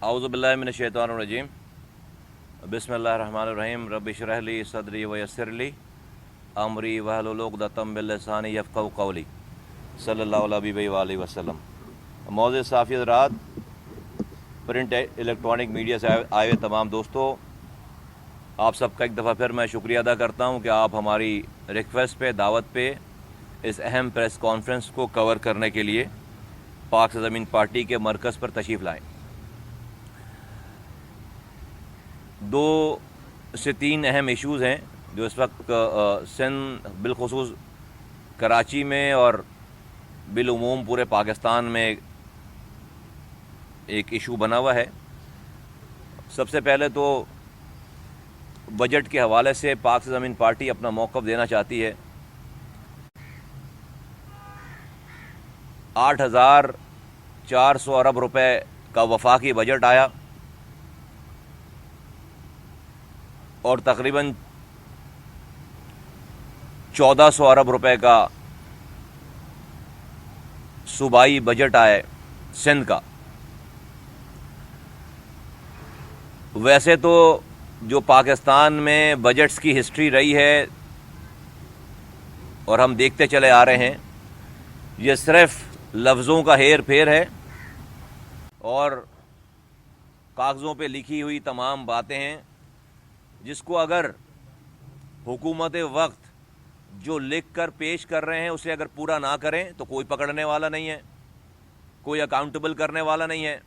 اعوذ باللہ من الشیطان الرجیم بسم اللہ الرحمن الرحیم رب اشرح لی صدری ویسر لی امری واحلل عقدۃ من لسانی یفقہوا قولی صلی اللہ علیہ وآلہ وسلم۔ معزز صحافی حضرات، پرنٹ الیکٹرانک میڈیا سے آئے ہوئے تمام دوستوں، آپ سب کا ایک دفعہ پھر میں شکریہ ادا کرتا ہوں کہ آپ ہماری ریکویسٹ پہ، دعوت پہ اس اہم پریس کانفرنس کو کور کرنے کے لیے پاک سے زمین پارٹی کے مرکز پر تشریف لائیں۔ 2 سے 3 اہم ایشوز ہیں جو اس وقت سندھ، بالخصوص کراچی میں اور بالعموم پورے پاکستان میں ایک ایشو بنا ہوا ہے۔ سب سے پہلے تو بجٹ کے حوالے سے پاک سے زمین پارٹی اپنا موقف دینا چاہتی ہے۔ 8,400 ارب روپے کا وفاقی بجٹ آیا اور تقریباً 1,400 ارب روپے کا صوبائی بجٹ آئے سندھ کا۔ ویسے تو جو پاکستان میں بجٹس کی ہسٹری رہی ہے اور ہم دیکھتے چلے آ رہے ہیں، یہ صرف لفظوں کا ہیر پھیر ہے اور کاغذوں پہ لکھی ہوئی تمام باتیں ہیں، جس کو اگر حکومت وقت جو لکھ کر پیش کر رہے ہیں اسے اگر پورا نہ کریں تو کوئی پکڑنے والا نہیں ہے، کوئی اکاؤنٹیبل کرنے والا نہیں ہے۔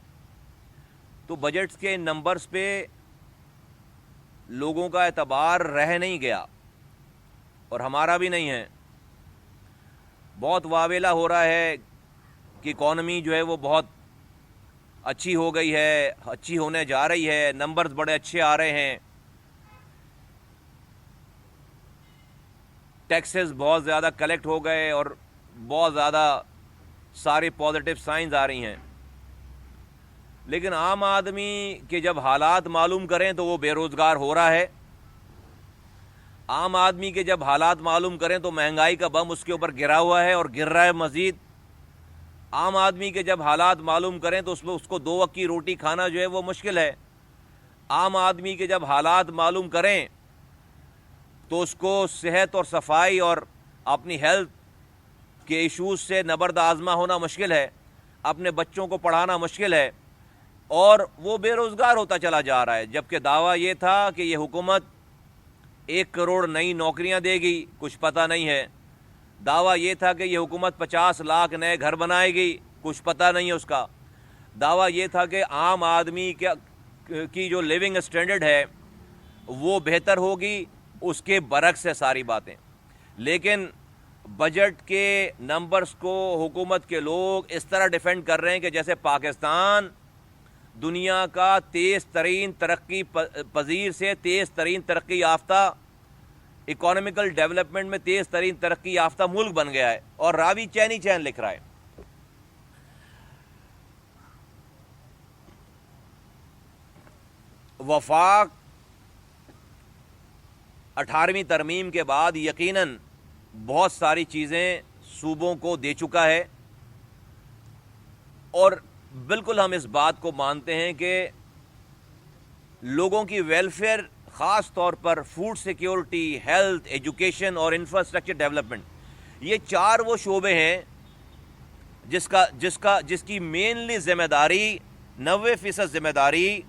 تو بجٹس کے نمبرز پہ لوگوں کا اعتبار رہ نہیں گیا اور ہمارا بھی نہیں ہے۔ بہت واویلا ہو رہا ہے کہ اکانومی جو ہے وہ بہت اچھی ہو گئی ہے، اچھی ہونے جا رہی ہے، نمبرز بڑے اچھے آ رہے ہیں، ٹیکسز بہت زیادہ کلیکٹ ہو گئے اور بہت زیادہ ساری پازیٹیو سائنز آ رہی ہیں۔ لیکن عام آدمی کے جب حالات معلوم کریں تو وہ بے روزگار ہو رہا ہے۔ عام آدمی کے جب حالات معلوم کریں تو مہنگائی کا بم اس کے اوپر گرا ہوا ہے اور گر رہا ہے مزید۔ عام آدمی کے جب حالات معلوم کریں تو اس کو 2 وقت کی روٹی کھانا جو ہے وہ مشکل ہے۔ عام آدمی کے جب حالات معلوم کریں تو اس کو صحت اور صفائی اور اپنی ہیلتھ کے ایشوز سے نبرد آزما ہونا مشکل ہے، اپنے بچوں کو پڑھانا مشکل ہے اور وہ بے روزگار ہوتا چلا جا رہا ہے۔ جبکہ دعویٰ یہ تھا کہ یہ حکومت 1 کروڑ نئی نوکریاں دے گی، کچھ پتہ نہیں ہے۔ دعویٰ یہ تھا کہ یہ حکومت 50 لاکھ نئے گھر بنائے گی، کچھ پتہ نہیں ہے اس کا۔ دعویٰ یہ تھا کہ عام آدمی کی جو لیونگ اسٹینڈرڈ ہے وہ بہتر ہوگی، اس کے برعکس ہے ساری باتیں۔ لیکن بجٹ کے نمبرز کو حکومت کے لوگ اس طرح ڈیفینڈ کر رہے ہیں کہ جیسے پاکستان دنیا کا تیز ترین ترقی پذیر سے تیز ترین ترقی یافتہ، اکانومیکل ڈیولپمنٹ میں تیز ترین ترقی یافتہ ملک بن گیا ہے، اور راوی چین ہی چین لکھ رہا ہے۔ وفاق 18ویں ترمیم کے بعد یقیناً بہت ساری چیزیں صوبوں کو دے چکا ہے، اور بالکل ہم اس بات کو مانتے ہیں کہ لوگوں کی ویلفیئر، خاص طور پر فوڈ سیکیورٹی، ہیلتھ، ایجوکیشن اور انفراسٹرکچر ڈیولپمنٹ، یہ 4 وہ شعبے ہیں جس کی مینلی ذمہ داری، 90% ذمہ داری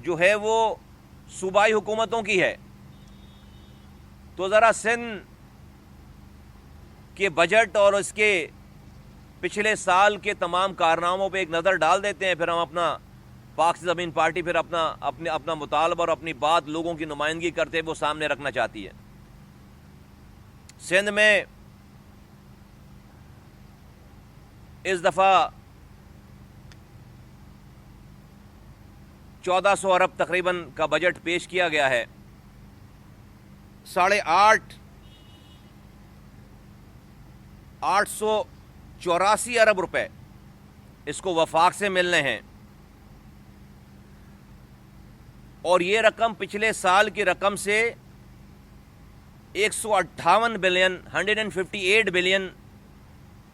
جو ہے وہ صوبائی حکومتوں کی ہے۔ تو ذرا سندھ کے بجٹ اور اس کے پچھلے سال کے تمام کارناموں پہ ایک نظر ڈال دیتے ہیں، پھر ہم اپنا پاک سے زمین پارٹی پھر اپنا مطالبہ اور اپنی بات لوگوں کی نمائندگی کرتے وہ سامنے رکھنا چاہتی ہے۔ سندھ میں اس دفعہ 1400 ارب تقریباً کا بجٹ پیش کیا گیا ہے۔ 884 ارب روپے اس کو وفاق سے ملنے ہیں، اور یہ رقم پچھلے سال کی رقم سے 158 بلین 158 بلین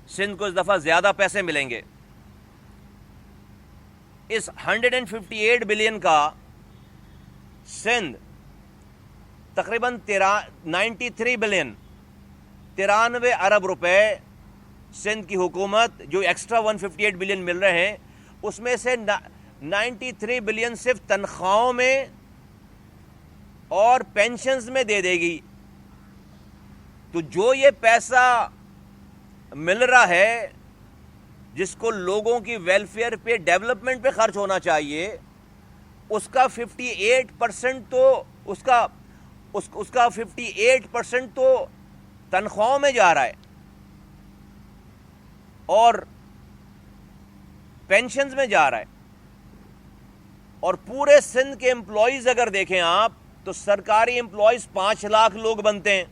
سندھ کو اس دفعہ زیادہ پیسے ملیں گے۔ اس 158 بلین کا سندھ تقریباً 93 بلین 93 ارب روپے سندھ کی حکومت جو ایکسٹرا 158 بلین مل رہے ہیں اس میں سے 93 بلین صرف تنخواہوں میں اور پینشنز میں دے دے گی. تو جو یہ پیسہ مل رہا ہے جس کو لوگوں کی ویلفیئر پہ ڈیولپمنٹ پہ خرچ ہونا چاہیے اس کا 58% تو اس کا 58% تو تنخواہوں میں جا رہا ہے اور پینشنز میں جا رہا ہے. اور پورے سندھ کے امپلائیز اگر دیکھیں آپ تو سرکاری امپلائیز 5 لاکھ لوگ بنتے ہیں.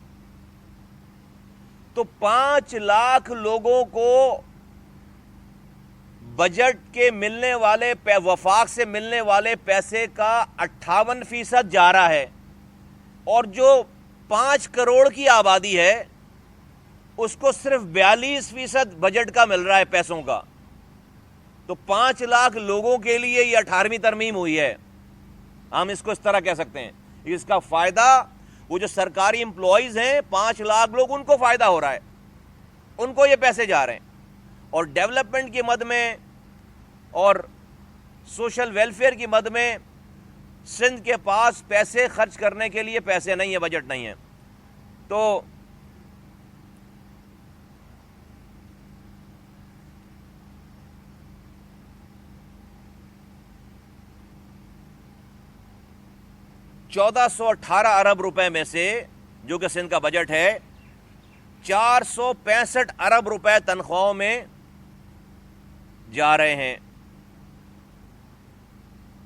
تو 5 لاکھ لوگوں کو بجٹ کے ملنے والے وفاق سے ملنے والے پیسے کا 58% جا رہا ہے اور جو 5 کروڑ کی آبادی ہے اس کو صرف 42% بجٹ کا مل رہا ہے پیسوں کا. تو 5 لاکھ لوگوں کے لیے یہ 18ویں ترمیم ہوئی ہے. ہم اس کو اس طرح کہہ سکتے ہیں. اس کا فائدہ وہ جو سرکاری امپلائیز ہیں 5 لاکھ لوگ ان کو فائدہ ہو رہا ہے, ان کو یہ پیسے جا رہے ہیں. اور ڈیولپمنٹ کی مد میں اور سوشل ویلفیئر کی مد میں سندھ کے پاس پیسے خرچ کرنے کے لیے پیسے نہیں ہیں, بجٹ نہیں ہے. تو $1418 ارب روپے میں سے جو کہ سندھ کا بجٹ ہے 465 ارب روپے تنخواہوں میں جا رہے ہیں.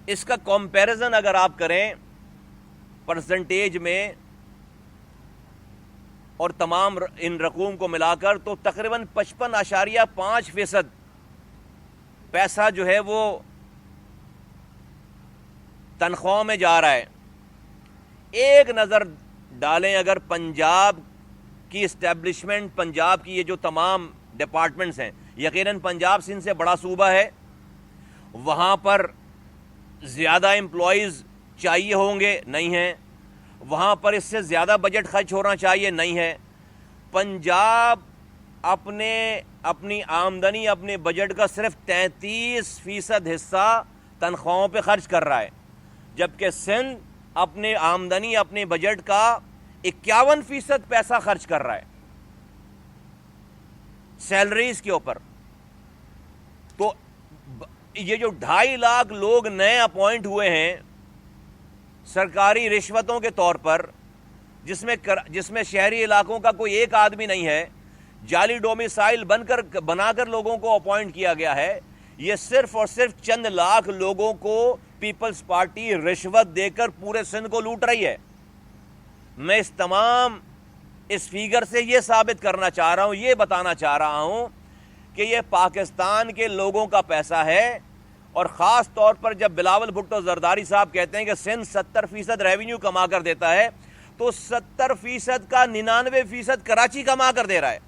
اس کا کمپیریزن اگر آپ کریں پرسنٹیج میں اور تمام ان رقوم کو ملا کر تو تقریباً 55.5% پیسہ جو ہے وہ تنخواہوں میں جا رہا ہے. ایک نظر ڈالیں اگر پنجاب کی اسٹیبلشمنٹ, پنجاب کی یہ جو تمام ڈپارٹمنٹس ہیں, یقیناً پنجاب سندھ سے بڑا صوبہ ہے, وہاں پر زیادہ امپلائیز چاہیے ہوں گے, نہیں ہیں. وہاں پر اس سے زیادہ بجٹ خرچ ہونا چاہیے, نہیں ہے. پنجاب اپنی آمدنی اپنے بجٹ کا صرف 33% حصہ تنخواہوں پہ خرچ کر رہا ہے, جبکہ سندھ اپنے آمدنی اپنے بجٹ کا 51% پیسہ خرچ کر رہا ہے سیلریز کے اوپر. تو یہ جو 2.5 لاکھ لوگ نئے اپوائنٹ ہوئے ہیں سرکاری رشوتوں کے طور پر, جس میں شہری علاقوں کا کوئی ایک آدمی نہیں ہے, جعلی ڈومیسائل بنا کر لوگوں کو اپوائنٹ کیا گیا ہے, یہ صرف اور صرف چند لاکھ لوگوں کو پیپلز پارٹی رشوت دے کر پورے سندھ کو لوٹ رہی ہے. میں اس فیگر سے یہ ثابت کرنا چاہ رہا ہوں, یہ بتانا چاہ رہا ہوں کہ یہ پاکستان کے لوگوں کا پیسہ ہے. اور خاص طور پر جب بلاول بھٹو زرداری صاحب کہتے ہیں کہ سندھ 70% ریونیو کما کر دیتا ہے, تو 70% کا 99% کراچی کما کر دے رہا ہے.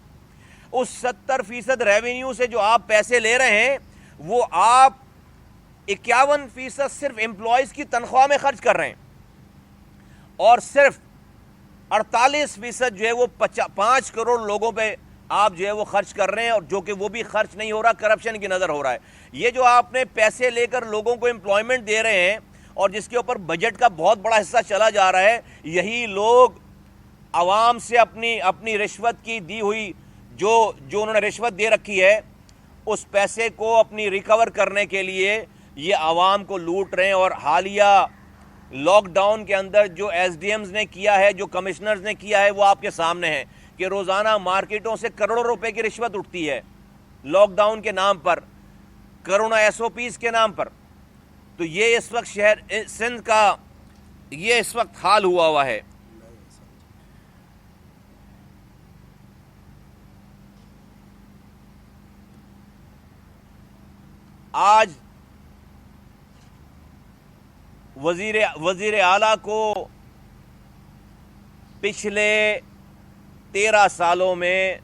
اس 70% ریونیو سے جو آپ پیسے لے رہے ہیں وہ آپ 51% صرف امپلائیز کی تنخواہ میں خرچ کر رہے ہیں, اور صرف 48% جو ہے وہ 5 کروڑ لوگوں پہ آپ جو ہے وہ خرچ کر رہے ہیں, اور جو کہ وہ بھی خرچ نہیں ہو رہا, کرپشن کی نظر ہو رہا ہے. یہ جو آپ نے پیسے لے کر لوگوں کو امپلائمنٹ دے رہے ہیں اور جس کے اوپر بجٹ کا بہت بڑا حصہ چلا جا رہا ہے, یہی لوگ عوام سے اپنی رشوت کی دی ہوئی جو انہوں نے رشوت دے رکھی ہے اس پیسے کو اپنی ریکور کرنے کے لیے یہ عوام کو لوٹ رہے ہیں. اور حالیہ لاک ڈاؤن کے اندر جو ایس ڈی ایمز نے کیا ہے, جو کمشنرز نے کیا ہے, وہ آپ کے سامنے ہے کہ روزانہ مارکیٹوں سے کروڑوں روپے کی رشوت اٹھتی ہے لاک ڈاؤن کے نام پر, کرونا ایس او پیز کے نام پر. تو یہ اس وقت سندھ کا یہ اس وقت حال ہوا ہے. آج وزیر اعلیٰ کو پچھلے 13 سالوں میں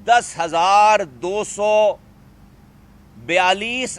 10,200 42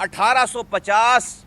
1850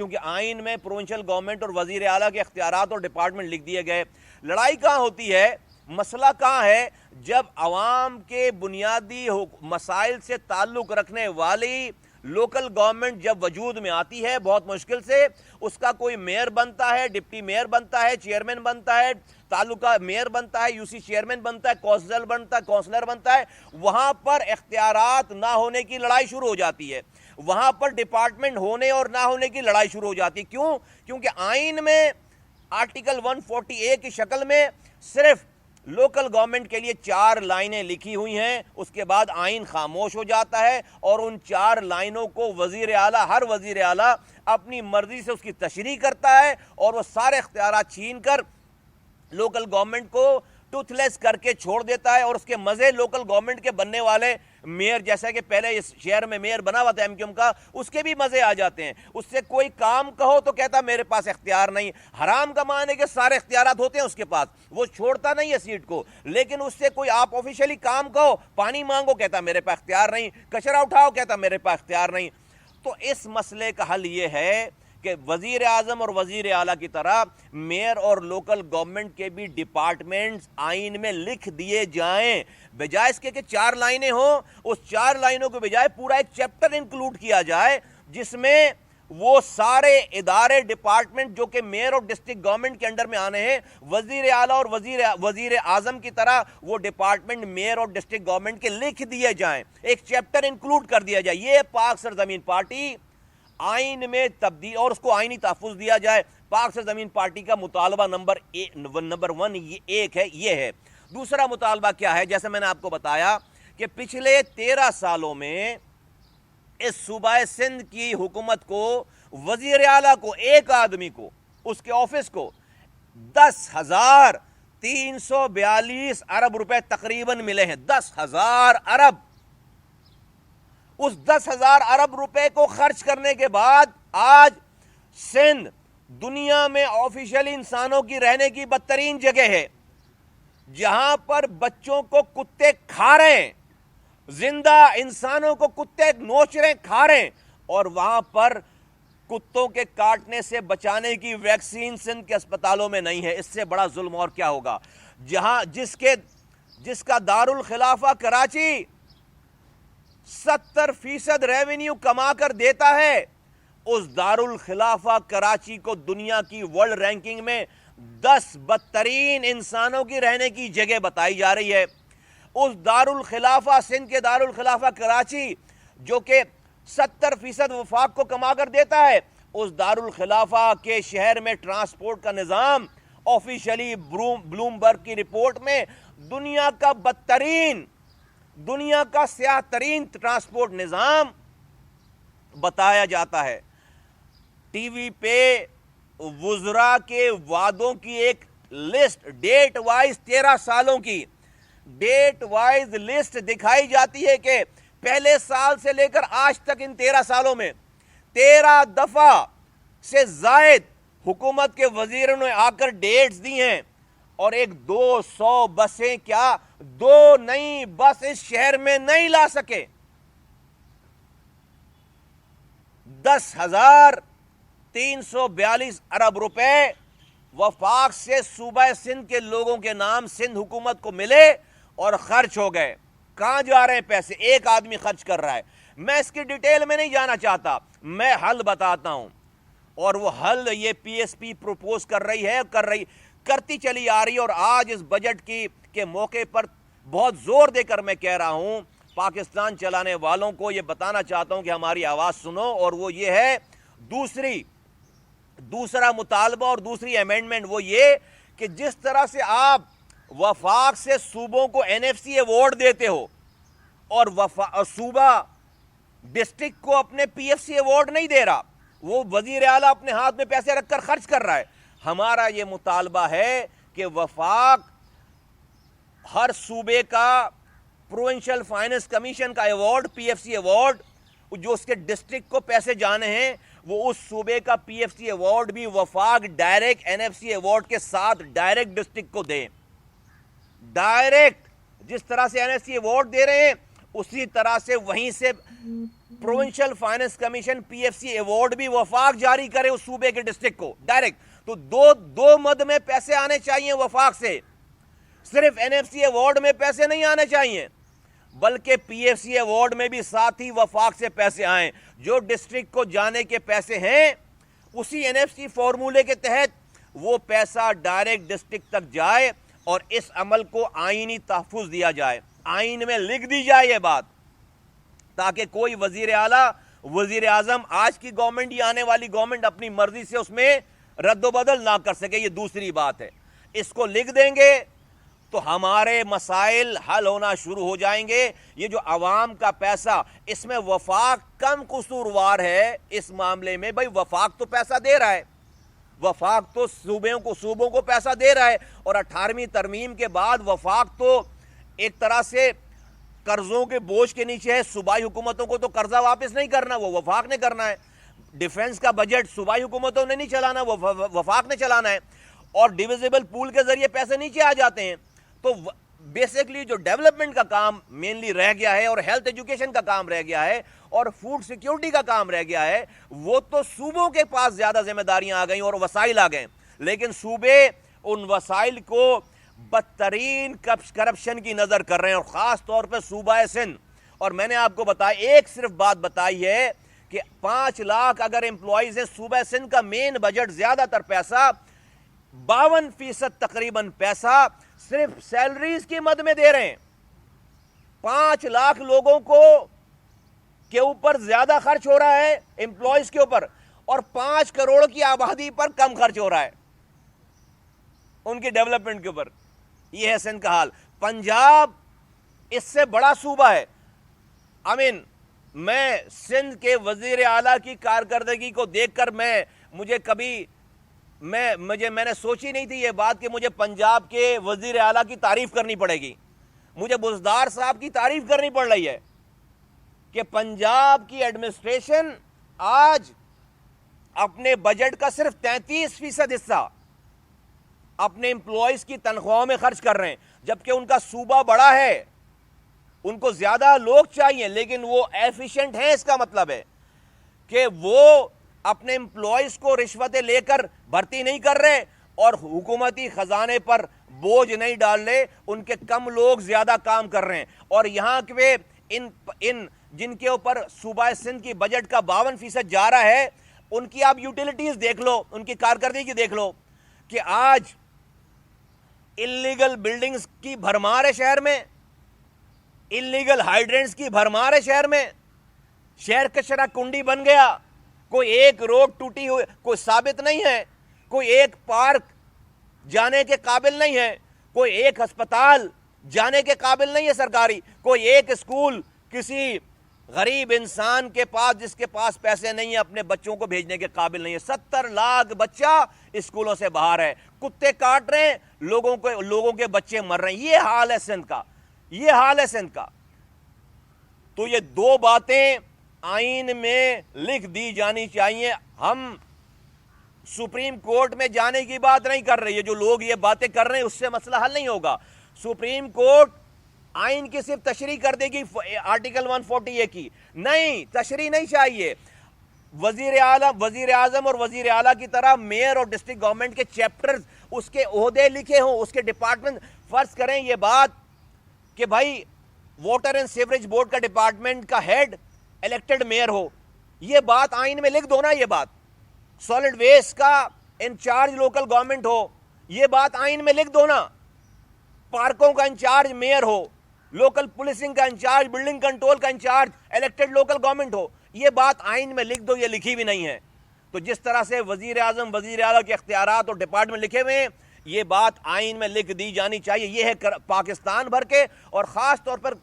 کیونکہ آئین میں پروونشل گورنمنٹ اور وزیر اعلیٰ کے اختیارات اور ڈپارٹمنٹ لکھ دیے گئے. لڑائی کہاں ہوتی ہے, مسئلہ کہاں ہے, جب عوام کے بنیادی مسائل سے تعلق رکھنے والی لوکل گورنمنٹ جب وجود میں آتی ہے, بہت مشکل سے اس کا کوئی میئر بنتا ہے, ڈپٹی میئر بنتا ہے, چیئرمین بنتا ہے, تعلقہ میئر بنتا ہے, یو سی چیئرمین بنتا ہے, کونسلر بنتا ہے, وہاں پر اختیارات نہ ہونے کی لڑائی شروع ہو جاتی ہے, وہاں پر ڈپارٹمنٹ ہونے اور نہ ہونے کی لڑائی شروع ہو جاتی ہے. کیوں؟ کیونکہ آئین میں آرٹیکل 140A کی شکل میں صرف لوکل گورنمنٹ کے لیے 4 لائنیں لکھی ہوئی ہیں, اس کے بعد آئین خاموش ہو جاتا ہے اور ان 4 لائنوں کو ہر وزیر اعلیٰ اپنی مرضی سے اس کی تشریح کرتا ہے اور وہ سارے اختیارات چھین کر لوکل گورنمنٹ کو ٹوتھ لیس کر کے چھوڑ دیتا ہے. اور اس کے مزے لوکل گورنمنٹ کے بننے والے میئر, جیسا کہ پہلے اس شہر میں میئر بنا ہوا تھا ایم کیو ایم کا, اس کے بھی مزے آ جاتے ہیں. اس سے کوئی کام کہو تو کہتا میرے پاس اختیار نہیں. حرام کا معنی کہ سارے اختیارات ہوتے ہیں اس کے پاس, وہ چھوڑتا نہیں ہے سیٹ کو, لیکن اس سے کوئی آپ آفیشیلی کام کہو, پانی مانگو, کہتا میرے پاس اختیار نہیں, کچرا اٹھاؤ, کہتا میرے پاس اختیار نہیں. تو اس مسئلے کا حل یہ ہے کہ وزیر اعظم اور وزیر اعلیٰ کی طرح میئر اور لوکل گورنمنٹ کے بھی ڈپارٹمنٹس آئین میں لکھ دیے جائیں, بجائے اس کے کہ 4 لائنیں ہوں, اس 4 لائنوں کے بجائے پورا ایک چیپٹر انکلوڈ کیا جائے جس میں وہ سارے ادارے ڈپارٹمنٹ جو کہ میئر اور ڈسٹرکٹ گورنمنٹ کے انڈر میں آنے ہیں, وزیر اعلیٰ اور وزیر اعظم کی طرح وہ ڈپارٹمنٹ میئر اور ڈسٹرکٹ گورنمنٹ کے لکھ دیے جائیں, ایک چیپٹر انکلوڈ کر دیا جائے. یہ پاک سرزمین پارٹی آئین میں تبدیل اور اس کو آئینی تحفظ دیا جائے. پاک سرزمین پارٹی کا مطالبہ نمبر 1 یہ ہے. دوسرا مطالبہ کیا ہے؟ جیسے میں نے آپ کو بتایا کہ پچھلے 13 سالوں میں اس صوبہ سندھ کی حکومت کو, وزیر اعلیٰ کو, ایک آدمی کو, اس کے آفس کو 10,342 ارب روپے تقریباً ملے ہیں. 10,000 ارب. اس 10,000 ارب روپے کو خرچ کرنے کے بعد آج سندھ دنیا میں آفیشلی انسانوں کی رہنے کی بدترین جگہ ہے, جہاں پر بچوں کو کتے کھا رہے ہیں, زندہ انسانوں کو کتے نوچ رہے کھا رہے ہیں, اور وہاں پر کتوں کے کاٹنے سے بچانے کی ویکسین سندھ کے اسپتالوں میں نہیں ہے. اس سے بڑا ظلم اور کیا ہوگا؟ جس کا دارالخلافہ کراچی 70% ریونیو کما کر دیتا ہے, اس دارالخلافہ کراچی کو دنیا کی ورلڈ رینکنگ میں 10 بدترین انسانوں کی رہنے کی جگہ بتائی جا رہی ہے. اس دارالخلافہ سندھ کے دارالخلافہ کراچی جو کہ 70% وفاق کو کما کر دیتا ہے, اس دارالخلافہ کے شہر میں ٹرانسپورٹ کا نظام آفیشلی بلومبرگ کی رپورٹ میں دنیا کا بدترین, دنیا کا سیاہ ترین ٹرانسپورٹ نظام بتایا جاتا ہے. ٹی وی پہ وزراء کے وعدوں کی ایک لسٹ ڈیٹ وائز 13 سالوں کی ڈیٹ وائز لسٹ دکھائی جاتی ہے کہ پہلے سال سے لے کر آج تک ان 13 سالوں میں 13 دفعہ سے زائد حکومت کے وزیروں نے آ کر ڈیٹس دی ہیں, اور ایک 200 بسیں کیا 2 نئی بس اس شہر میں نہیں لا سکے. 10,342 ارب روپے وفاق سے صوبہ سندھ کے لوگوں کے نام سندھ حکومت کو ملے اور خرچ ہو گئے. کہاں جا رہے ہیں پیسے؟ ایک آدمی خرچ کر رہا ہے. میں اس کی ڈیٹیل میں نہیں جانا چاہتا, میں حل بتاتا ہوں, اور وہ حل یہ پی ایس پی پروپوز کر رہی ہے, کرتی چلی آ رہی ہے. اور آج اس بجٹ کے موقع پر بہت زور دے کر میں کہہ رہا ہوں, پاکستان چلانے والوں کو یہ بتانا چاہتا ہوں کہ ہماری آواز سنو, اور وہ یہ ہے دوسرا مطالبہ اور دوسری امینڈمنٹ, وہ یہ کہ جس طرح سے آپ وفاق سے صوبوں کو NFC ایوارڈ دیتے ہو اور صوبہ ڈسٹرکٹ کو اپنے PFC ایوارڈ نہیں دے رہا, وہ وزیر اعلیٰ اپنے ہاتھ میں پیسے رکھ کر خرچ کر رہا ہے. ہمارا یہ مطالبہ ہے کہ وفاق ہر صوبے کا پروونشل فائننس کمیشن کا ایوارڈ, PFC ایوارڈ, جو اس کے ڈسٹرکٹ کو پیسے جانے ہیں, وہ اس صوبے کا PFC ایوارڈ بھی وفاق ڈائریکٹ NFC ایوارڈ کے ساتھ ڈائریکٹ ڈسٹرکٹ کو دیں. ڈائریکٹ جس طرح سے NFC ایوارڈ دے رہے ہیں اسی طرح سے وہیں سے provincial finance commission P F C award بھی وفاق جاری کرے اس صوبے کے ڈسٹرکٹ کو ڈائریکٹ, تو دو مد میں پیسے آنے چاہیے وفاق سے, صرف این ایف سی ایوارڈ میں پیسے نہیں آنے چاہیے بلکہ پی ایف سی ایوارڈ میں بھی ساتھ ہی وفاق سے پیسے آئیں. جو ڈسٹرکٹ کو جانے کے پیسے ہیں اسی این ایف سی فارمولے کے تحت وہ پیسہ ڈائریکٹ ڈسٹرکٹ تک جائے, اور اس عمل کو آئینی تحفظ دیا جائے, آئین میں لکھ دی جائے یہ بات, تاکہ کوئی وزیر اعلیٰ, وزیر اعظم, آج کی گورنمنٹ یا آنے والی گورنمنٹ اپنی مرضی سے اس میں رد و بدل نہ کر سکے. یہ دوسری بات ہے. اس کو لکھ دیں گے تو ہمارے مسائل حل ہونا شروع ہو جائیں گے. یہ جو عوام کا پیسہ, اس میں وفاق کم قصوروار ہے اس معاملے میں. بھائی وفاق تو پیسہ دے رہا ہے, وفاق تو صوبوں کو پیسہ دے رہا ہے, اور 18ویں ترمیم کے بعد وفاق تو ایک طرح سے قرضوں کے بوجھ کے نیچے ہے. صوبائی حکومتوں کو تو قرضہ واپس نہیں کرنا, وہ وفاق نے کرنا ہے. ڈیفنس کا بجٹ صوبائی حکومتوں نے نہیں چلانا, وہ وفاق نے چلانا ہے. اور ڈیویزیبل پول کے ذریعے پیسے نیچے آ جاتے ہیں. تو بیسیکلی جو ڈیولپمنٹ کا کام مینلی رہ گیا ہے, اور ہیلتھ ایجوکیشن کا کام رہ گیا ہے, اور فوڈ سیکیورٹی کا کام رہ گیا ہے, وہ تو صوبوں کے پاس زیادہ ذمہ داریاں آ گئیں اور وسائل آ گئے. لیکن صوبے ان وسائل کو بدترین کرپشن کی نظر کر رہے ہیں, اور خاص طور پہ صوبہ سندھ. اور میں نے آپ کو بتایا, ایک صرف بات بتائی ہے کہ 5 لاکھ اگر امپلائیز ہیں صوبہ سندھ کا مین بجٹ زیادہ تر پیسہ 52% تقریباً پیسہ صرف سیلریز کی مد میں دے رہے ہیں. 5 لاکھ لوگوں کو کے اوپر زیادہ خرچ ہو رہا ہے امپلائیز کے اوپر, اور 5 کروڑ کی آبادی پر کم خرچ ہو رہا ہے ان کی ڈیولپمنٹ کے اوپر. یہ ہے سندھ کا حال. پنجاب اس سے بڑا صوبہ ہے. میں سندھ کے وزیر اعلیٰ کی کارکردگی کو دیکھ کر میں نے سوچی نہیں تھی یہ بات کہ مجھے پنجاب کے وزیر اعلیٰ کی تعریف کرنی پڑے گی. مجھے بزدار صاحب کی تعریف کرنی پڑ رہی ہے کہ پنجاب کی ایڈمنسٹریشن آج اپنے بجٹ کا صرف 33% حصہ اپنے امپلائیز کی تنخواہوں میں خرچ کر رہے ہیں, جبکہ ان کا صوبہ بڑا ہے, ان کو زیادہ لوگ چاہیے, لیکن وہ ایفیشنٹ ہیں. اس کا مطلب ہے کہ وہ اپنے امپلائیز کو رشوتیں لے کر بھرتی نہیں کر رہے اور حکومتی خزانے پر بوجھ نہیں ڈال رہے, ان کے کم لوگ زیادہ کام کر رہے ہیں. اور یہاں کے ان جن کے اوپر صوبہ سندھ کی بجٹ کا 52% جا رہا ہے, ان کی آپ یوٹیلیٹیز دیکھ لو, ان کی کارکردگی دیکھ لو کہ آج انلیگل بلڈنگز کی بھرمار ہے شہر میں, انلیگل ہائیڈرینٹس کی بھرمار ہے شہر میں, شہر کچرا کنڈی بن گیا, کوئی ایک روڈ ٹوٹی ہوئی کوئی ثابت نہیں ہے, کوئی ایک پارک جانے کے قابل نہیں ہے, کوئی ایک ہسپتال جانے کے قابل نہیں ہے سرکاری, کوئی ایک اسکول کسی غریب انسان کے پاس جس کے پاس پیسے نہیں ہیں اپنے بچوں کو بھیجنے کے قابل نہیں ہے. 70 لاکھ بچہ اسکولوں سے باہر ہے, کتے کاٹ رہے ہیں, لوگوں کے بچے مر رہے ہیں. یہ حال ہے سندھ کا, یہ حال ہے سندھ کا. تو یہ 2 باتیں آئین میں لکھ دی جانی چاہیے. ہم سپریم کورٹ میں جانے کی بات نہیں کر رہے, یہ جو لوگ یہ باتیں کر رہے ہیں اس سے مسئلہ حل نہیں ہوگا. سپریم کورٹ آئین کی صرف تشریح کر دے گی آرٹیکل 140 کی, نہیں, تشریح نہیں چاہیے. وزیر اعظم اور وزیر اعلیٰ کی طرح میئر اور ڈسٹرکٹ گورنمنٹ کے چیپٹرز, اس کے عہدے لکھے ہوں, اس کے ڈپارٹمنٹ. فرض کریں یہ بات کہ بھائی واٹر اینڈ سیوریج بورڈ کا ڈپارٹمنٹ کا ہیڈ الیکٹڈ میئر ہو, یہ بات آئین میں لکھ دو نا. یہ بات سالڈ ویسٹ کا انچارج لوکل گورنمنٹ ہو, یہ بات آئین میں لکھ دو نا. پارکوں کا انچارج میئر ہو, لوکل پولیسنگ کا انچارج, بلڈنگ کنٹرول کا انچارج الیکٹڈ لوکل گورنمنٹ ہو, یہ بات آئین میں لکھ دو. یہ لکھی بھی نہیں ہے. تو جس طرح سے وزیر اعظم وزیر اعلیٰ کے اختیارات اور ڈپارٹمنٹ لکھے ہوئے ہیں, یہ بات آئین میں لکھ دی جانی چاہیے. یہ ہے پاکستان بھر کے اور خاص طور پر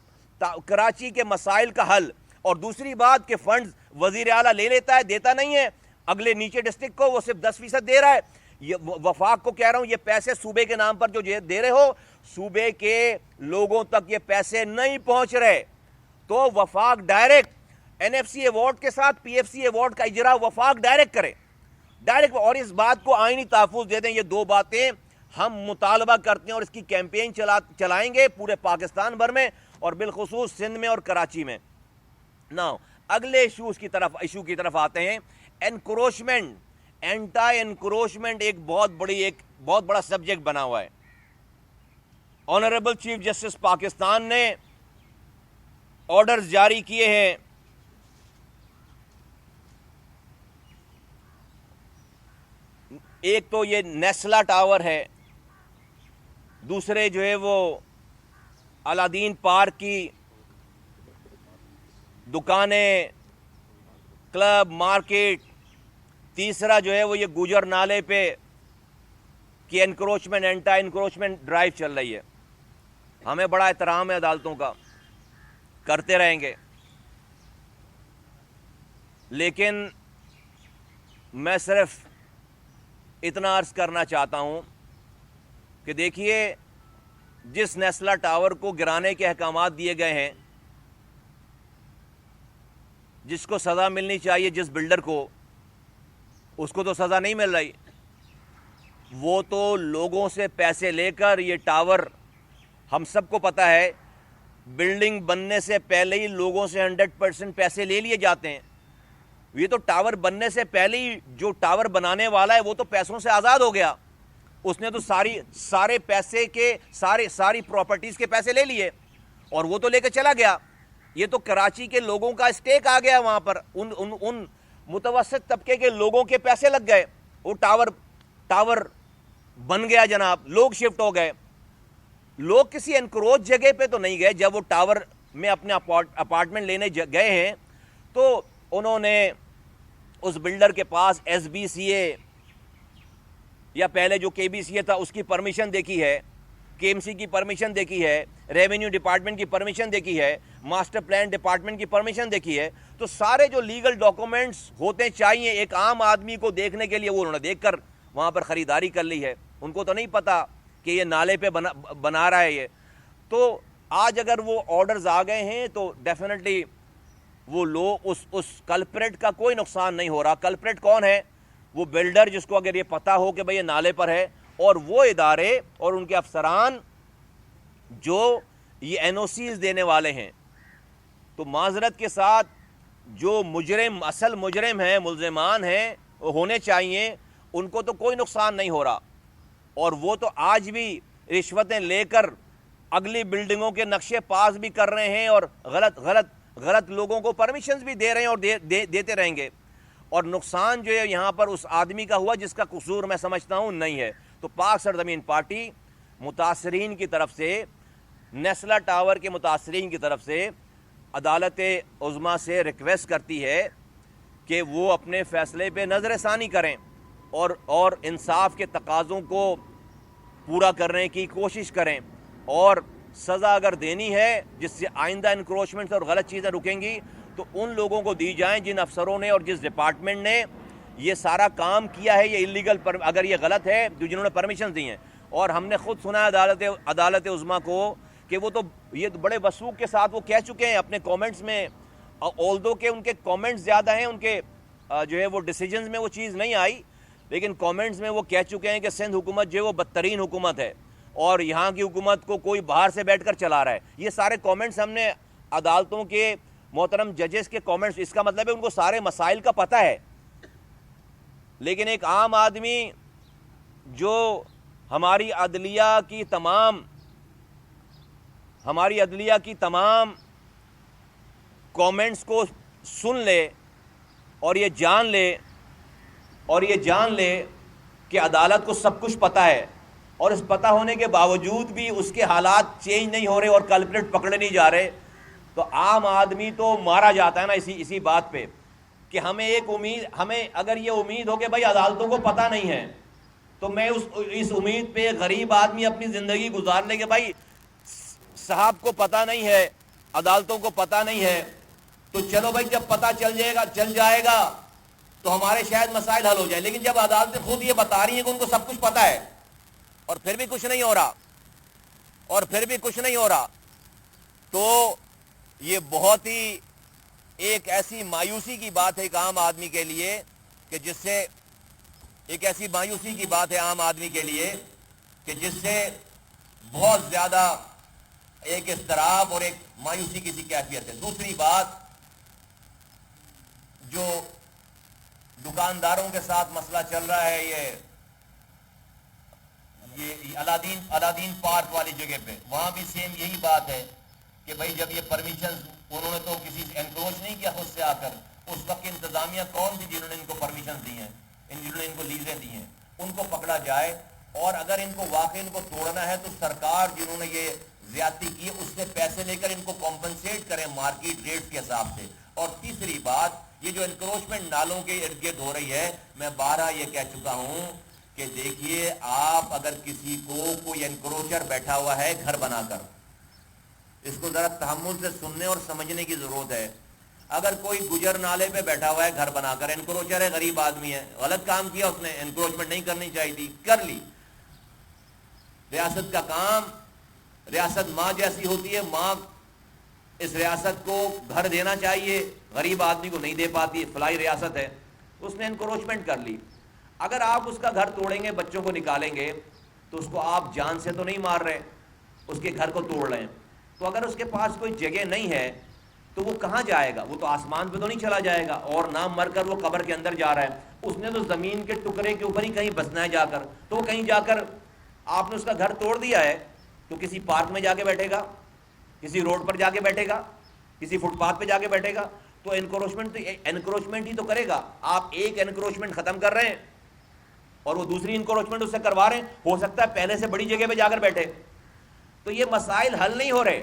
کراچی کے مسائل کا حل. اور دوسری بات کہ فنڈز وزیر اعلیٰ لے لیتا ہے, دیتا نہیں ہے اگلے نیچے ڈسٹرکٹ کو, وہ صرف 10% دے رہا ہے. یہ وفاق کو کہہ رہا ہوں, یہ پیسے صوبے کے نام پر جو دے رہے ہو, صوبے کے لوگوں تک یہ پیسے نہیں پہنچ رہے. تو وفاق direct N F C award کے ساتھ پی ایف سی ایوارڈ کا اجرا وفاق ڈائریکٹ کرے, ڈائریکٹ, اور اس بات کو آئینی تحفظ دے دیں. یہ 2 باتیں ہم مطالبہ کرتے ہیں اور اس کی کیمپین چلائیں گے پورے پاکستان بھر میں اور بالخصوص سندھ میں اور کراچی میں. ناؤ اگلے ایشو کی طرف آتے ہیں. انکروچمنٹ, اینٹی انکروچمنٹ ایک بہت بڑا سبجیکٹ بنا ہوا ہے. آنریبل چیف جسٹس پاکستان نے آرڈرز جاری کیے ہیں. ایک تو یہ نیسلا ٹاور ہے, دوسرے جو ہے وہ الادین پارک کی دکانیں, کلب, مارکیٹ, تیسرا جو ہے وہ یہ گوجر نالے پہ کہ انکروچمنٹ, اینٹی انکروچمنٹ ڈرائیو چل رہی ہے. ہمیں بڑا احترام ہے عدالتوں کا, کرتے رہیں گے, لیکن میں صرف اتنا عرض کرنا چاہتا ہوں کہ دیکھیے, جس نیسلا ٹاور کو گرانے کے احکامات دیے گئے ہیں, جس کو سزا ملنی چاہیے, جس بلڈر کو, اس کو تو سزا نہیں مل رہی. وہ تو لوگوں سے پیسے لے کر یہ ٹاور, ہم سب کو پتا ہے بلڈنگ بننے سے پہلے ہی لوگوں سے 100% پیسے لے لیے جاتے ہیں. یہ تو ٹاور بننے سے پہلے ہی جو ٹاور بنانے والا ہے وہ تو پیسوں سے آزاد ہو گیا. اس نے تو سارے پیسے کے ساری پراپرٹیز کے پیسے لے لیے اور وہ تو لے کے چلا گیا. یہ تو کراچی کے لوگوں کا اسٹیک آ گیا وہاں پر, ان متوسط طبقے کے لوگوں کے پیسے لگ گئے. وہ ٹاور بن گیا جناب, لوگ شفٹ ہو گئے. لوگ کسی انکروچ جگہ پہ تو نہیں گئے. جب وہ ٹاور میں اپنے اپارٹمنٹ لینے گئے ہیں تو انہوں نے اس بلڈر کے پاس SBCA یا پہلے جو KBCA تھا اس کی پرمیشن دیکھی ہے, KMC کی پرمیشن دیکھی ہے, ریونیو ڈپارٹمنٹ کی پرمیشن دیکھی ہے, ماسٹر پلان ڈپارٹمنٹ کی پرمیشن دیکھی ہے. تو سارے جو لیگل ڈاکومنٹس ہوتے چاہیے ایک عام آدمی کو دیکھنے کے لیے, وہ انہوں نے دیکھ کر وہاں پر خریداری کر لی ہے. ان کو تو نہیں پتا کہ یہ نالے پہ بنا رہا ہے یہ. تو آج اگر وہ آرڈرز آ گئے ہیں تو ڈیفینیٹلی وہ لوگ اس کلپریٹ کا کوئی نقصان نہیں ہو رہا. کلپریٹ کون ہے؟ وہ بلڈر جس کو اگر یہ پتا ہو کہ بھئی یہ نالے پر ہے, اور وہ ادارے اور ان کے افسران جو یہ NOCs دینے والے ہیں. تو معذرت کے ساتھ جو اصل مجرم ہیں, ملزمان ہیں, وہ ہونے چاہیے, ان کو تو کوئی نقصان نہیں ہو رہا. اور وہ تو آج بھی رشوتیں لے کر اگلی بلڈنگوں کے نقشے پاس بھی کر رہے ہیں اور غلط لوگوں کو پرمیشنز بھی دے رہے ہیں اور دیتے رہیں گے. اور نقصان جو ہے یہاں پر اس آدمی کا ہوا جس کا قصور میں سمجھتا ہوں نہیں ہے. تو پاک سرزمین پارٹی متاثرین کی طرف سے, نیسلا ٹاور کے متاثرین کی طرف سے عدالت عظمیٰ سے ریکویسٹ کرتی ہے کہ وہ اپنے فیصلے پہ نظر ثانی کریں اور انصاف کے تقاضوں کو پورا کرنے کی کوشش کریں, اور سزا اگر دینی ہے جس سے آئندہ انکروچمنٹس اور غلط چیزیں رکیں گی تو ان لوگوں کو دی جائیں جن افسروں نے اور جس ڈپارٹمنٹ نے یہ سارا کام کیا ہے, یہ ایلیگل, اگر یہ غلط ہے جنہوں نے پرمیشن دی ہیں. اور ہم نے خود سنا ہے عدالت عظمیٰ کو کہ وہ تو یہ بڑے وثوق کے ساتھ وہ کہہ چکے ہیں اپنے کومنٹس میں, آلدو کہ ان کے کومنٹس زیادہ ہیں, ان کے جو ہے وہ ڈیسیجنز میں وہ چیز نہیں آئی, لیکن کومنٹس میں وہ کہہ چکے ہیں کہ سندھ حکومت جو ہے وہ بدترین حکومت ہے اور یہاں کی حکومت کو کوئی باہر سے بیٹھ کر چلا رہا ہے. یہ سارے کومنٹس ہم نے عدالتوں کے محترم ججز کے کومنٹس, اس کا مطلب ہے ان کو سارے مسائل کا پتہ ہے. لیکن ایک عام آدمی جو ہماری عدلیہ کی تمام کومنٹس کو سن لے اور یہ جان لے کہ عدالت کو سب کچھ پتہ ہے, اور اس پتہ ہونے کے باوجود بھی اس کے حالات چینج نہیں ہو رہے اور کلپریٹ پکڑے نہیں جا رہے, تو عام آدمی تو مارا جاتا ہے نا اسی بات پہ کہ ہمیں اگر یہ امید ہو کہ بھائی عدالتوں کو پتہ نہیں ہے, تو میں اس امید پہ غریب آدمی اپنی زندگی گزار لے کہ بھائی صاحب کو پتہ نہیں ہے, عدالتوں کو پتہ نہیں ہے, تو چلو بھائی جب پتہ چل جائے گا تو ہمارے شاید مسائل حل ہو جائے. لیکن جب عدالتیں خود یہ بتا رہی ہیں کہ ان کو سب کچھ پتہ ہے اور پھر بھی کچھ نہیں ہو رہا, تو یہ بہت ہی ایک ایسی مایوسی کی بات ہے ایک عام آدمی کے لیے کہ جس سے بہت زیادہ ایک اضطراب اور ایک مایوسی کی سی کیفیت ہے. دوسری بات جو دکانداروں کے ساتھ مسئلہ چل رہا ہے یہ الادین پارک والی جگہ پہ، وہاں بھی سیم یہی بات ہے کہ بھائی جب یہ پرمیشن انہوں نے تو کسی سے انکروچ نہیں کیا خود سے آ کر، اس وقت انتظامیہ کون تھی جنہوں نے ان کو پرمیشن دی ہیں، جنہوں نے ان کو لیزیں دی ہیں، ان کو پکڑا جائے، اور اگر ان کو واقعی ان کو توڑنا ہے تو سرکار جنہوں نے یہ زیادتی کی اس سے پیسے لے کر ان کو کمپنسیٹ کریں مارکیٹ ریٹ کے حساب سے۔ اور تیسری بات، یہ جو انکروچمنٹ نالوں کے ارد گرد ہو رہی ہے، میں بارہا یہ کہہ چکا ہوں کہ دیکھیے آپ اگر کسی کو کوئی انکروچر بیٹھا ہوا ہے گھر بنا کر، اس کو ذرا تحمل سے سننے اور سمجھنے کی ضرورت ہے۔ اگر کوئی گجر نالے پہ بیٹھا ہوا ہے گھر بنا کر، انکروچر ہے، غریب آدمی ہے، غلط کام کیا اس نے، انکروچمنٹ نہیں کرنی چاہیے تھی، کر لی۔ ریاست کا کام، ریاست ماں جیسی ہوتی ہے، ماں اس ریاست کو گھر دینا چاہیے، غریب آدمی کو نہیں دے پاتی، فلاحی ریاست ہے، اس نے انکروچمنٹ کر لی۔ اگر آپ اس کا گھر توڑیں گے، بچوں کو نکالیں گے، تو اس کو آپ جان سے تو نہیں مار رہے، اس کے گھر کو توڑ رہے ہیں۔ تو اگر اس کے پاس کوئی جگہ نہیں ہے تو وہ کہاں جائے گا؟ وہ تو آسمان پہ تو نہیں چلا جائے گا، اور نہ مر کر وہ قبر کے اندر جا رہا ہے، اس نے تو زمین کے ٹکڑے کے اوپر ہی کہیں بسنا ہے جا کر۔ تو وہ کہیں جا کر، آپ نے اس کا گھر توڑ دیا ہے تو کسی پارک میں جا کے بیٹھے گا، کسی روڈ پر جا کے بیٹھے گا، کسی فٹ پاتھ پہ جا کے بیٹھے گا، تو انکروچمنٹ ہی تو کرے گا۔ آپ ایک انکروچمنٹ ختم کر رہے ہیں اور وہ دوسری انکروچمنٹ اس سے کروا رہے ہیں، ہو سکتا ہے پہلے سے بڑی جگہ پہ جا کر بیٹھے۔ تو یہ مسائل حل نہیں ہو رہے،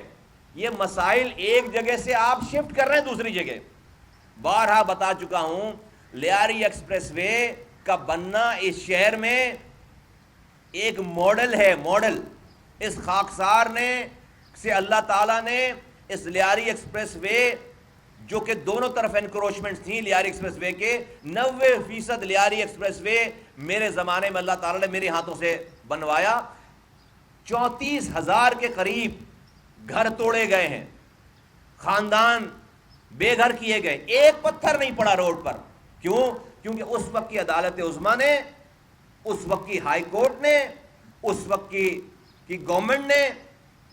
یہ مسائل ایک جگہ سے آپ شفٹ کر رہے ہیں دوسری جگہ۔ بارہا بتا چکا ہوں، لیاری ایکسپریس وے کا بننا اس شہر میں ایک ماڈل ہے، ماڈل۔ اس خاکسار نے سے اللہ تعالیٰ نے اس لیاری ایکسپریس وے، جو کہ دونوں طرف انکروچمنٹ تھیں لیاری ایکسپریس وے کے، 90% لیاری ایکسپریس وے میرے زمانے میں اللہ تعالیٰ نے میرے ہاتھوں سے بنوایا۔ 34,000 کے قریب گھر توڑے گئے ہیں، خاندان بے گھر کیے گئے، ایک پتھر نہیں پڑا روڈ پر۔ کیوں؟ کیونکہ اس وقت کی عدالت عظمیٰ نے، اس وقت کی ہائی کورٹ نے، اس وقت کی گورنمنٹ نے،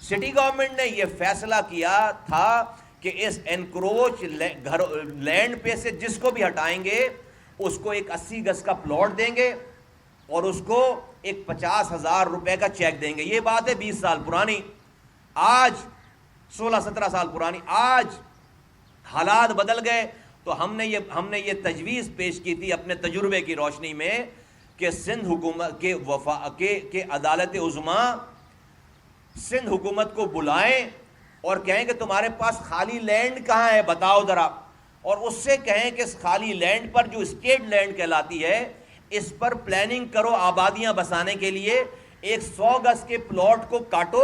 سٹی گورنمنٹ نے یہ فیصلہ کیا تھا کہ اس انکروچ لینڈ پہ سے جس کو بھی ہٹائیں گے اس کو ایک 80 گز کا پلاٹ دیں گے اور اس کو ایک 50,000 روپے کا چیک دیں گے۔ یہ بات ہے 20 سال پرانی، آج 16-17 سال پرانی۔ آج حالات بدل گئے، تو ہم نے یہ تجویز پیش کی تھی اپنے تجربے کی روشنی میں کہ سندھ حکومت کے عدالت عظمیٰ سندھ حکومت کو بلائیں اور کہیں کہ تمہارے پاس خالی لینڈ کہاں ہے بتاؤ ذرا، اور اس سے کہیں کہ اس خالی لینڈ پر، جو اسٹیٹ لینڈ کہلاتی ہے، اس پر پلاننگ کرو آبادیاں بسانے کے لیے۔ ایک 100 گز کے پلاٹ کو کاٹو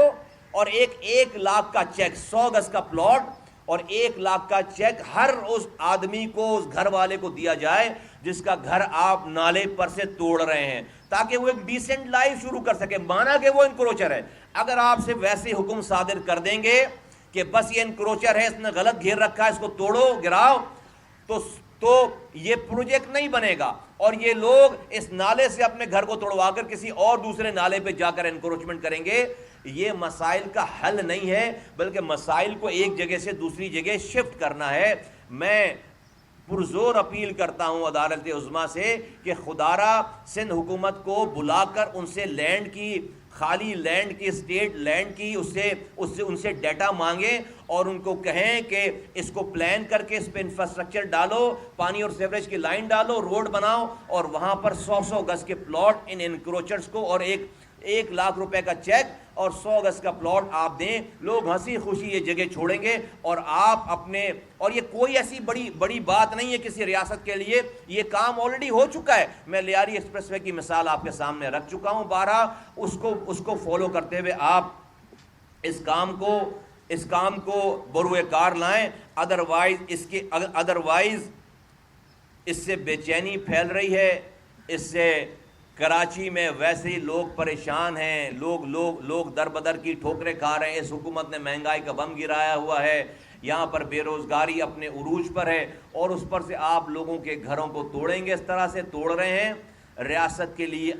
اور 1 لاکھ کا چیک، 100 گز کا پلاٹ اور 1 لاکھ کا چیک ہر اس آدمی کو، اس گھر والے کو دیا جائے جس کا گھر آپ نالے پر سے توڑ رہے ہیں، تاکہ وہ ایک ڈیسنٹ لائف شروع کر سکے، مانا کہ وہ انکروچر ہے۔ اگر آپ سے ویسے حکم صادر کر دیں گے کہ بس یہ انکروچر ہے، اس نے غلط گھیر رکھا ہے، اس کو توڑو گراؤ، تو یہ پروجیکٹ نہیں بنے گا، اور یہ لوگ اس نالے سے اپنے گھر کو توڑوا کر کسی اور دوسرے نالے پہ جا کر انکروچمنٹ کریں گے۔ یہ مسائل کا حل نہیں ہے، بلکہ مسائل کو ایک جگہ سے دوسری جگہ شفٹ کرنا ہے۔ میں پرزور اپیل کرتا ہوں عدالت عظمیٰ سے کہ خدا را سندھ حکومت کو بلا کر ان سے لینڈ کی، خالی لینڈ کی، اسٹیٹ لینڈ کی، ان سے ڈیٹا مانگیں اور ان کو کہیں کہ اس کو پلان کر کے اس پہ انفراسٹرکچر ڈالو، پانی اور سیوریج کی لائن ڈالو، روڈ بناؤ، اور وہاں پر 100 گز کے پلاٹ ان انکروچرز کو، اور 1 لاکھ روپے کا چیک اور 100 گز کا پلاٹ آپ دیں۔ لوگ ہنسی خوشی یہ جگہ چھوڑیں گے، اور آپ اپنے، اور یہ کوئی ایسی بڑی بات نہیں ہے کسی ریاست کے لیے، یہ کام آلریڈی ہو چکا ہے۔ میں لیاری ایکسپریس وے کی مثال آپ کے سامنے رکھ چکا ہوں، بارہا اس کو فالو کرتے ہوئے آپ اس کام کو بروئے کار لائیں، ادروائز اس سے بے چینی پھیل رہی ہے، اس سے کراچی میں ویسے ہی لوگ پریشان ہیں، لوگ در بدر کی ٹھوکریں کھا رہے ہیں۔ اس حکومت نے مہنگائی کا بم گرایا ہوا ہے، یہاں پر بے روزگاری اپنے عروج پر ہے، اور اس پر سے آپ لوگوں کے گھروں کو توڑیں گے، اس طرح سے توڑ رہے ہیں۔ ریاست کے لیے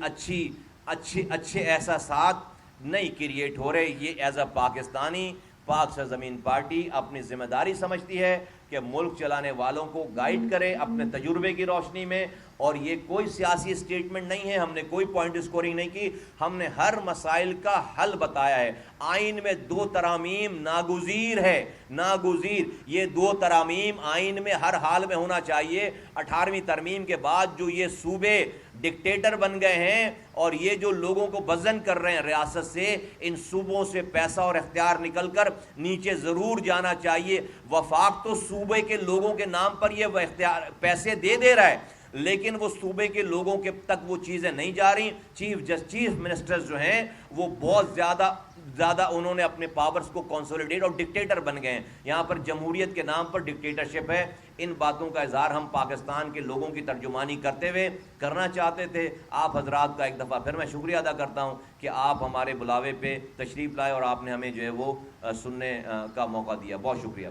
اچھے احساسات نہیں کریٹ ہو رہے۔ یہ ایز اے پاکستانی، پاک سرزمین پارٹی اپنی ذمہ داری سمجھتی ہے کہ ملک چلانے والوں کو گائیڈ کرے اپنے تجربے کی روشنی میں. اور یہ کوئی سیاسی اسٹیٹمنٹ نہیں ہے, ہم نے کوئی پوائنٹ اسکورنگ نہیں کی, ہم نے ہر مسائل کا حل بتایا ہے. آئین میں 2 ترامیم ناگزیر ہے, ناگزیر. یہ 2 ترامیم آئین میں ہر حال میں ہونا چاہیے. 18ویں ترمیم کے بعد جو یہ صوبے ڈکٹیٹر بن گئے ہیں اور یہ جو لوگوں کو بزن کر رہے ہیں ریاست سے, ان صوبوں سے پیسہ اور اختیار نکل کر نیچے ضرور جانا چاہیے. وفاق تو صوبے کے لوگوں کے نام پر یہ اختیار پیسے دے رہا ہے, لیکن وہ صوبے کے لوگوں کے تک وہ چیزیں نہیں جا رہی. چیف منسٹرز جو ہیں وہ بہت زیادہ انہوں نے اپنے پاورز کو کنسولیڈیٹ اور ڈکٹیٹر بن گئے ہیں. یہاں پر جمہوریت کے نام پر ڈکٹیٹرشپ ہے. ان باتوں کا اظہار ہم پاکستان کے لوگوں کی ترجمانی کرتے ہوئے کرنا چاہتے تھے. آپ حضرات کا ایک دفعہ پھر میں شکریہ ادا کرتا ہوں کہ آپ ہمارے بلاوے پہ تشریف لائے اور آپ نے ہمیں جو ہے وہ سننے کا موقع دیا. بہت شکریہ.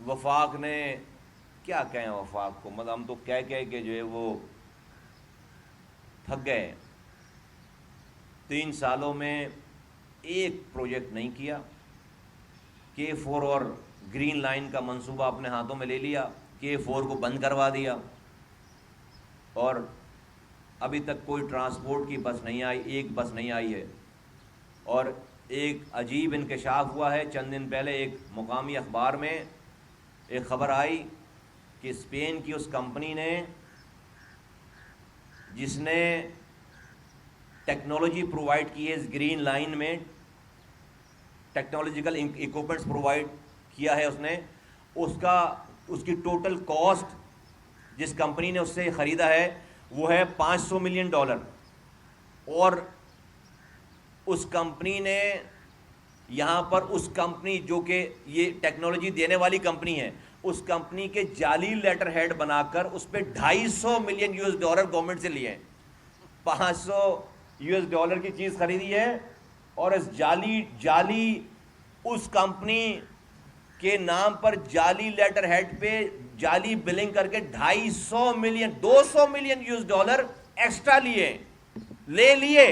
وفاق نے کیا کہیں وفاق کو, مطلب ہم تو کہہ کہ جو ہے وہ تھک گئے. 3 سالوں میں ایک پروجیکٹ نہیں کیا. K4 اور گرین لائن کا منصوبہ اپنے ہاتھوں میں لے لیا, K4 کو بند کروا دیا, اور ابھی تک کوئی ٹرانسپورٹ کی بس نہیں آئی, ایک بس نہیں آئی ہے. اور ایک عجیب انکشاف ہوا ہے, چند دن پہلے ایک مقامی اخبار میں ایک خبر آئی کہ اسپین کی اس کمپنی نے جس نے ٹیکنالوجی پرووائڈ کی ہے اس گرین لائن میں, ٹیکنالوجیکل ایکوپمنٹس پرووائڈ کیا ہے اس کی ٹوٹل کاسٹ جس کمپنی نے اس سے خریدا ہے وہ ہے $500 ملین. اور اس کمپنی نے یہاں پر اس کمپنی جو کہ یہ ٹیکنالوجی دینے والی کمپنی ہے, اس کمپنی کے جعلی لیٹر ہیڈ بنا کر اس پہ $250 ملین گورنمنٹ سے لیے ہیں. $500 کی چیز خریدی ہے اور اس جعلی اس کمپنی کے نام پر جعلی لیٹر ہیڈ پہ جعلی بلنگ کر کے $200 ملین ایکسٹرا لے لیے.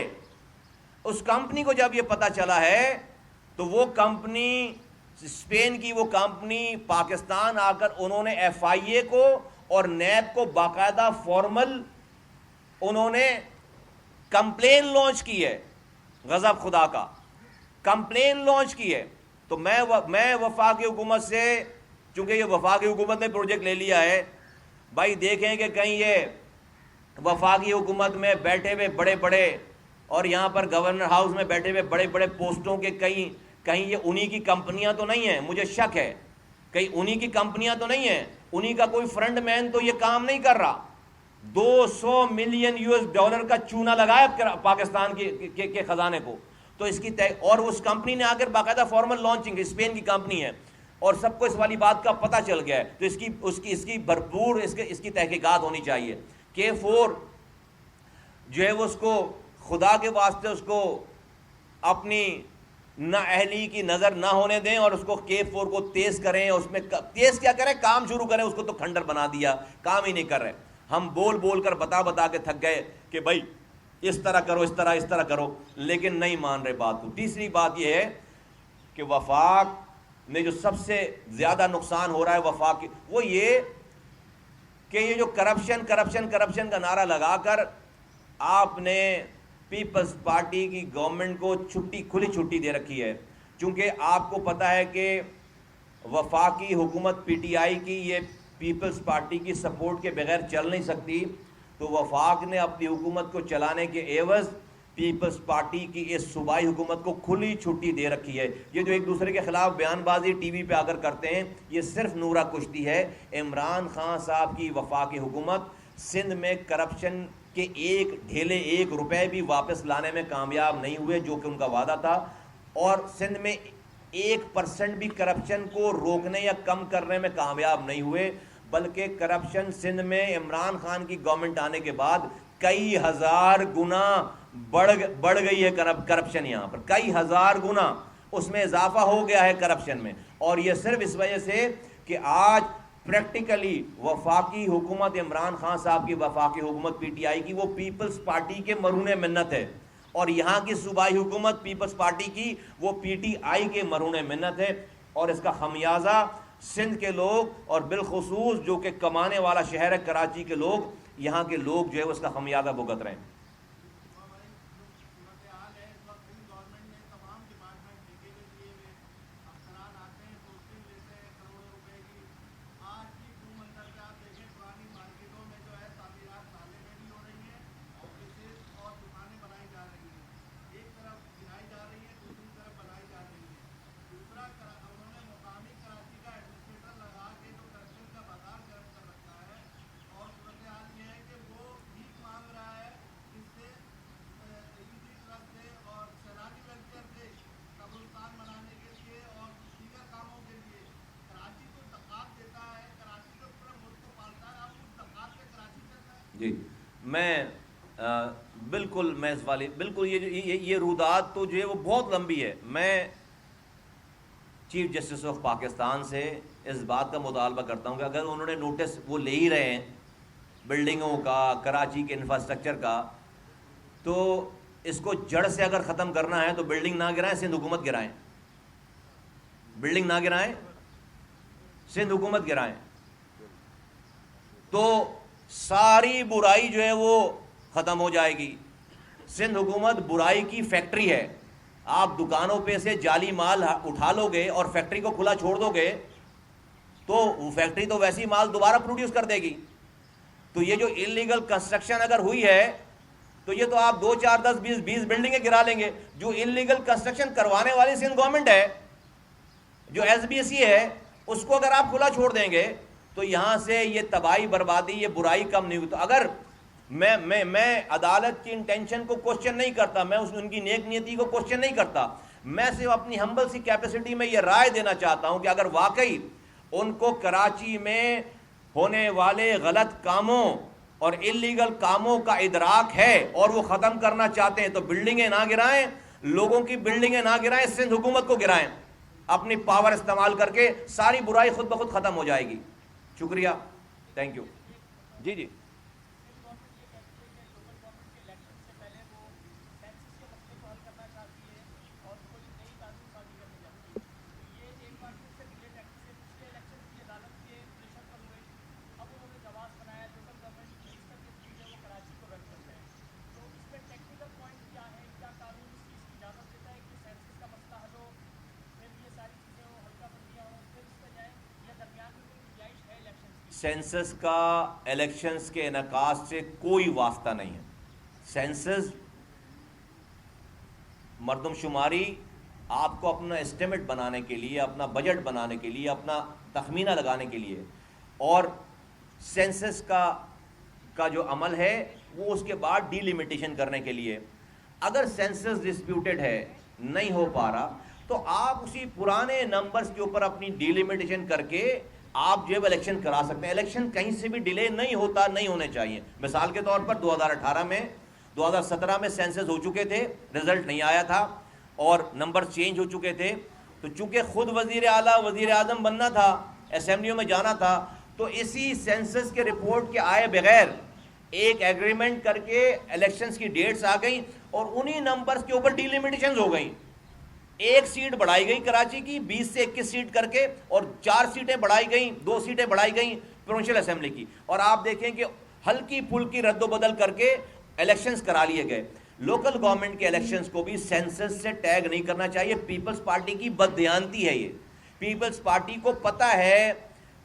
اس کمپنی کو جب یہ پتا چلا ہے تو وہ کمپنی, اسپین کی وہ کمپنی پاکستان آ کر انہوں نے FIA کو اور نیب کو باقاعدہ فارمل انہوں نے کمپلین لانچ کی ہے, غضب خدا کا کمپلین لانچ کی ہے. تو میں وفاقی حکومت سے, چونکہ یہ وفاقی حکومت نے پروجیکٹ لے لیا ہے, بھائی دیکھیں کہ کہیں یہ وفاقی حکومت میں بیٹھے ہوئے بڑے اور یہاں پر گورنر ہاؤس میں بیٹھے ہوئے بڑے پوسٹوں کے کہیں یہ انہی کی کمپنیاں تو نہیں ہیں. مجھے شک ہے کہیں انہی کی کمپنیاں تو نہیں ہیں, انہی کا کوئی فرنٹ مین تو یہ کام نہیں کر رہا. $200 ملین کا چونا لگایا پاکستان کے خزانے کو. تو اس کی اور اس کمپنی نے آ کر باقاعدہ فارمل لانچنگ, اسپین کی کمپنی ہے اور سب کو اس والی بات کا پتہ چل گیا ہے. تو اس کی بھرپور اس کی تحقیقات ہونی چاہیے. K4 جو ہے وہ اس کو خدا کے واسطے اس کو اپنی نہ اہلی کی نظر نہ ہونے دیں اور اس کو K4 کو تیز کریں. اس میں تیز کیا کریں, کام شروع کریں. اس کو تو کھنڈر بنا دیا, کام ہی نہیں کر رہے. ہم بول کر بتا کے تھک گئے کہ بھائی اس طرح کرو, اس طرح کرو, لیکن نہیں مان رہے بات کو. تیسری بات یہ ہے کہ وفاق میں جو سب سے زیادہ نقصان ہو رہا ہے وفاق وہ یہ کہ یہ جو کرپشن کا نعرہ لگا کر آپ نے پیپلز پارٹی کی گورنمنٹ کو کھلی چھٹی دے رکھی ہے. چونکہ آپ کو پتہ ہے کہ وفاقی حکومت PTI کی یہ پیپلز پارٹی کی سپورٹ کے بغیر چل نہیں سکتی. تو وفاق نے اپنی حکومت کو چلانے کے عوض پیپلز پارٹی کی اس صوبائی حکومت کو کھلی چھٹی دے رکھی ہے. یہ جو ایک دوسرے کے خلاف بیان بازی ٹی وی پہ آ کر کرتے ہیں, یہ صرف نورہ کشتی ہے. عمران خان صاحب کی وفاقی حکومت سندھ میں کرپشن کے ایک ڈھیلے $1 بھی واپس لانے میں کامیاب نہیں ہوئے جو کہ ان کا وعدہ تھا. اور سندھ میں 1% بھی کرپشن کو روکنے یا کم کرنے میں کامیاب نہیں ہوئے، بلکہ کرپشن سندھ میں عمران خان کی گورنمنٹ آنے کے بعد کئی ہزار گنا بڑھ گئی ہے کرپشن، یہاں پر کئی ہزار گنا اس میں اضافہ ہو گیا ہے کرپشن میں. اور یہ صرف اس وجہ سے کہ آج پریکٹیکلی وفاقی حکومت عمران خان صاحب کی، وفاقی حکومت پی ٹی آئی کی، وہ پیپلز پارٹی کے مرہون منت ہے، اور یہاں کی صوبائی حکومت پیپلز پارٹی کی وہ پی ٹی آئی کے مرہون منت ہے. اور اس کا خمیازہ سندھ کے لوگ اور بالخصوص جو کہ کمانے والا شہر ہے کراچی کے لوگ، یہاں کے لوگ جو ہے اس کا خمیازہ بھگت رہے ہیں. جی میں بالکل میں اس والی بالکل یہ رودات تو جو ہے وہ بہت لمبی ہے. میں چیف جسٹس آف پاکستان سے اس بات کا مطالبہ کرتا ہوں کہ اگر انہوں نے نوٹس وہ لے ہی رہے ہیں بلڈنگوں کا، کراچی کے انفراسٹرکچر کا، تو اس کو جڑ سے اگر ختم کرنا ہے تو بلڈنگ نہ گرائیں، سندھ حکومت گرائیں. بلڈنگ نہ گرائیں، سندھ حکومت گرائیں، تو ساری برائی جو ہے وہ ختم ہو جائے گی. سندھ حکومت برائی کی فیکٹری ہے. آپ دکانوں پہ سے جعلی مال اٹھا لو گے اور فیکٹری کو کھلا چھوڑ دو گے تو وہ فیکٹری تو ویسی مال دوبارہ پروڈیوس کر دے گی. تو یہ جو انلیگل کنسٹرکشن اگر ہوئی ہے تو یہ تو آپ 2 4 10 20 بلڈنگیں گرا لیں گے. جو انلیگل کنسٹرکشن کروانے والی سندھ گورنمنٹ ہے، جو ایس بی سی ہے، اس کو اگر آپ کھلا چھوڑ دیں گے تو یہاں سے یہ تباہی بربادی، یہ برائی کم نہیں ہوئی. تو اگر میں عدالت کی انٹینشن کو کوشچن نہیں کرتا، میں ان کی نیک نیتی کو کوشچن نہیں کرتا، میں صرف اپنی ہمبل سی کیپیسٹی میں یہ رائے دینا چاہتا ہوں کہ اگر واقعی ان کو کراچی میں ہونے والے غلط کاموں اور انلیگل کاموں کا ادراک ہے اور وہ ختم کرنا چاہتے ہیں تو بلڈنگیں نہ گرائیں، لوگوں کی بلڈنگیں نہ گرائیں، سندھ حکومت کو گرائیں. اپنی پاور استعمال کر کے ساری برائی خود بخود ختم ہو جائے گی. شکریہ، تھینک یو. جی جی سینسس کا الیکشنز کے انعقاد سے کوئی واسطہ نہیں ہے. سینسس مردم شماری آپ کو اپنا اسٹیمیٹ بنانے کے لیے، اپنا بجٹ بنانے کے لیے، اپنا تخمینہ لگانے کے لیے، اور سینسس کا جو عمل ہے وہ اس کے بعد ڈی لیمیٹیشن کرنے کے لیے. اگر سینسس ڈسپیوٹڈ ہے، نہیں ہو پا رہا، تو آپ اسی پرانے نمبرز کے اوپر اپنی ڈی لیمیٹیشن کر کے آپ جو ہے الیکشن کرا سکتے ہیں. الیکشن کہیں سے بھی ڈیلے نہیں ہوتا، نہیں ہونے چاہیے. مثال کے طور پر 2018 میں 2017 میں سینسس ہو چکے تھے، رزلٹ نہیں آیا تھا اور نمبر چینج ہو چکے تھے. تو چونکہ خود وزیر اعلیٰ، وزیر اعظم بننا تھا، اسمبلیوں میں جانا تھا، تو اسی سینسس کے رپورٹ کے آئے بغیر ایک ایگریمنٹ کر کے الیکشنز کی ڈیٹس آ گئیں اور انہی نمبرز کے اوپر ڈی لیمیٹیشنز ہو گئیں. 1 سیٹ بڑھائی گئی کراچی کی 20 سے 21 سیٹ کر کے، اور 4 سیٹیں بڑھائی گئیں، 2 سیٹیں بڑھائی گئیں پروونشل اسمبلی کی. اور آپ دیکھیں کہ ہلکی پھلکی رد و بدل کر کے الیکشنز کرا لیے گئے. لوکل گورنمنٹ کے الیکشنز کو بھی سینسس سے ٹیگ نہیں کرنا چاہیے. پیپلز پارٹی کی بددیانتی ہے یہ. پیپلز پارٹی کو پتہ ہے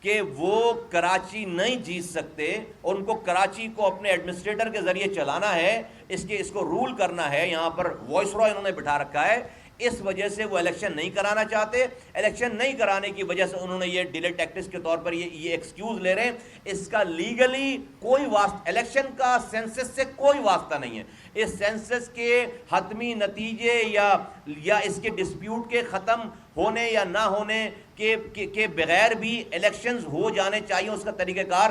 کہ وہ کراچی نہیں جیت سکتے اور ان کو کراچی کو اپنے ایڈمنسٹریٹر کے ذریعے چلانا ہے، اس کو رول کرنا ہے. یہاں پر وائس رائے انہوں نے بٹھا رکھا ہے. اس وجہ سے وہ الیکشن نہیں کرانا چاہتے. الیکشن نہیں کرانے کی وجہ سے انہوں نے یہ ڈیلے ٹیکٹکس کے طور پر یہ ایکسکیوز لے رہے ہیں. اس کا لیگلی کوئی واسطہ الیکشن کا سینسس سے کوئی واسطہ نہیں ہے. اس سینسس کے حتمی نتیجے یا اس کے ڈسپیوٹ کے ختم ہونے یا نہ ہونے کے بغیر بھی الیکشنز ہو جانے چاہیے. اس کا طریقہ کار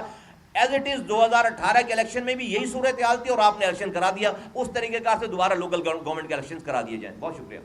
ایز اٹ از 2018 کے الیکشن میں بھی یہی صورتحال تھی اور آپ نے الیکشن کرا دیا. اس طریقہ کار سے دوبارہ لوکل گورنمنٹ کے الیکشن کرا دیے جائیں. بہت شکریہ.